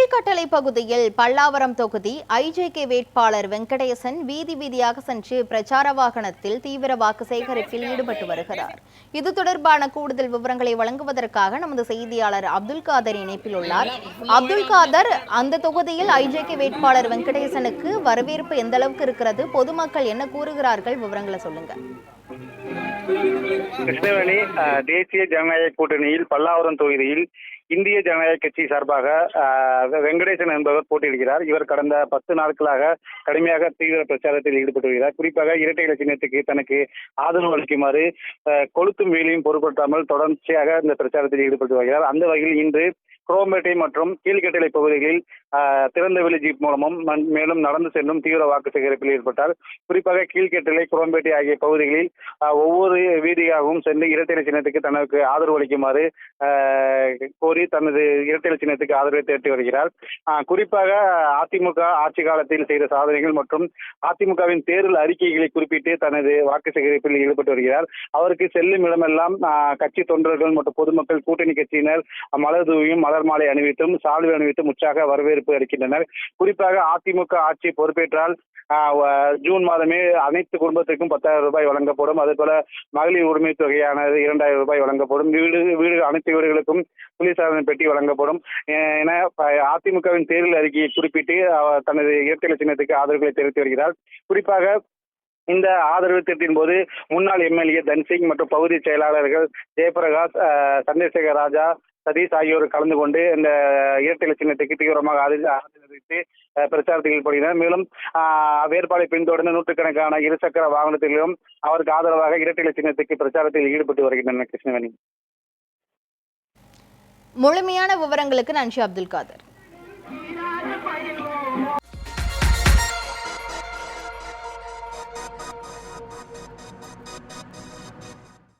கீழ்கட்டளை பகுதியில் பல்லாவரம் தொகுதி ஐஜேகே வேட்பாளர் வெங்கடேசன் வீதி வீதியாக சென்று பிரச்சார வாகனத்தில் தீவிர வாக்கு சேகரிப்பில் ஈடுபட்டு வருகிறார். இது தொடர்பான கூடுதல் விவரங்களை வழங்குவதற்காக நமது செய்தியாளர் அப்துல் காதர் இணைப்பில் உள்ளார். அப்துல் காதர், அந்த தொகுதியில் ஐஜேகே வேட்பாளர் வெங்கடேசனுக்கு வரவேற்பு எந்த அளவுக்கு இருக்கிறது? பொதுமக்கள் என்ன கூறுகிறார்கள்? விவரங்களை சொல்லுங்க. கிருஷ்ணவேணி, தேசிய ஜனநாயக கூட்டணியில் பல்லாவரம் தொகுதியில் இந்திய ஜனநாயக கட்சி சார்பாக வெங்கடேசன் என்பவர் போட்டியிடுகிறார். இவர் கடந்த 10 நாட்களாக கடுமையாக தீவிர பிரச்சாரத்தில் ஈடுபட்டு வருகிறார். குறிப்பாக இரட்டை இலை சின்னத்துக்கு தனக்கு ஆதரவு அளிக்குமாறு கொளுத்தும் வெயிலையும் பொருட்படுத்தாமல் தொடர்ச்சியாக இந்த பிரச்சாரத்தில் ஈடுபட்டு வருகிறார். அந்த வகையில் இன்று குரோம்பேட்டை மற்றும் கீழ்கட்டளை பகுதிகளில் திறந்தவெளி ஜீப் மூலமும் மேலும் நடந்து செல்லும் தீவிர வாக்கு சேகரிப்பில் ஈடுபட்டார். குறிப்பாக கீழ்கட்டளை, குரோம்பேட்டை ஆகிய பகுதிகளில் ஒவ்வொரு வீதியாகவும் சென்று இரட்டை சின்னத்துக்கு தனக்கு ஆதரவு அளிக்குமாறு கோரி தனது இரட்டை சின்னத்துக்கு ஆதரவை திரட்டி வருகிறார். குறிப்பாக அதிமுக ஆட்சி காலத்தில் செய்த சாதனைகள் மற்றும் அதிமுகவின் தேர்தல் அறிக்கைகளை குறிப்பிட்டு தனது வாக்கு சேகரிப்பில் ஈடுபட்டு வருகிறார். அவருக்கு செல்லும் இடமெல்லாம் கட்சி தொண்டர்கள் மற்றும் பொதுமக்கள், கூட்டணி கட்சியினர் மலர் தூவியும் மலர் மாலை அணிவித்தும் சால்வை அணிவித்தும் உற்சாக வரவேற்பு அளிக்கின்றனர். குறிப்பாக அதிமுக ஆட்சி பொறுப்பேற்றால் ஜூன் மாதமே அனைத்து குடும்பத்திற்கும் 10,000 ரூபாய் வழங்கப்படும். அதேபோல மகளிர் உரிமை தொகையானது 2,000 ரூபாய் வழங்கப்படும். வீடு அனைத்து வீடுகளுக்கும் குளிர்சாதன பெட்டி வழங்கப்படும் என அதிமுகவின் தேர்தல் அறிக்கையை குறிப்பிட்டு தனது இரட்டை சின்னத்துக்கு ஆதரவுகளை தெரிவித்து வருகிறார். குறிப்பாக இந்த ஆதரவு திட்டத்தின் போது முன்னாள் எம்எல்ஏ தன்சிங் மற்றும் பகுதி செயலாளர்கள் ஜெயபிரகாஷ், சந்திரசேகர் ராஜா, சதீஷ் ஆகியோர் கலந்து கொண்டு இந்த இரட்டை சின்னத்துக்கு தீவிரமாக ஆதரித்து பிரச்சாரத்தில் ஈடுபடுகிறார். மேலும் வேட்பாளரை பின்தொடர்ந்து நூற்றுக்கணக்கான இருசக்கர வாகனத்திலும் அவருக்கு ஆதரவாக இரட்டை சின்னத்துக்கு பிரச்சாரத்தில் ஈடுபட்டு வருகின்றனர். கிருஷ்ணவேணி, முழுமையான விவரங்களுக்கு நன்றி அப்துல் காதர்.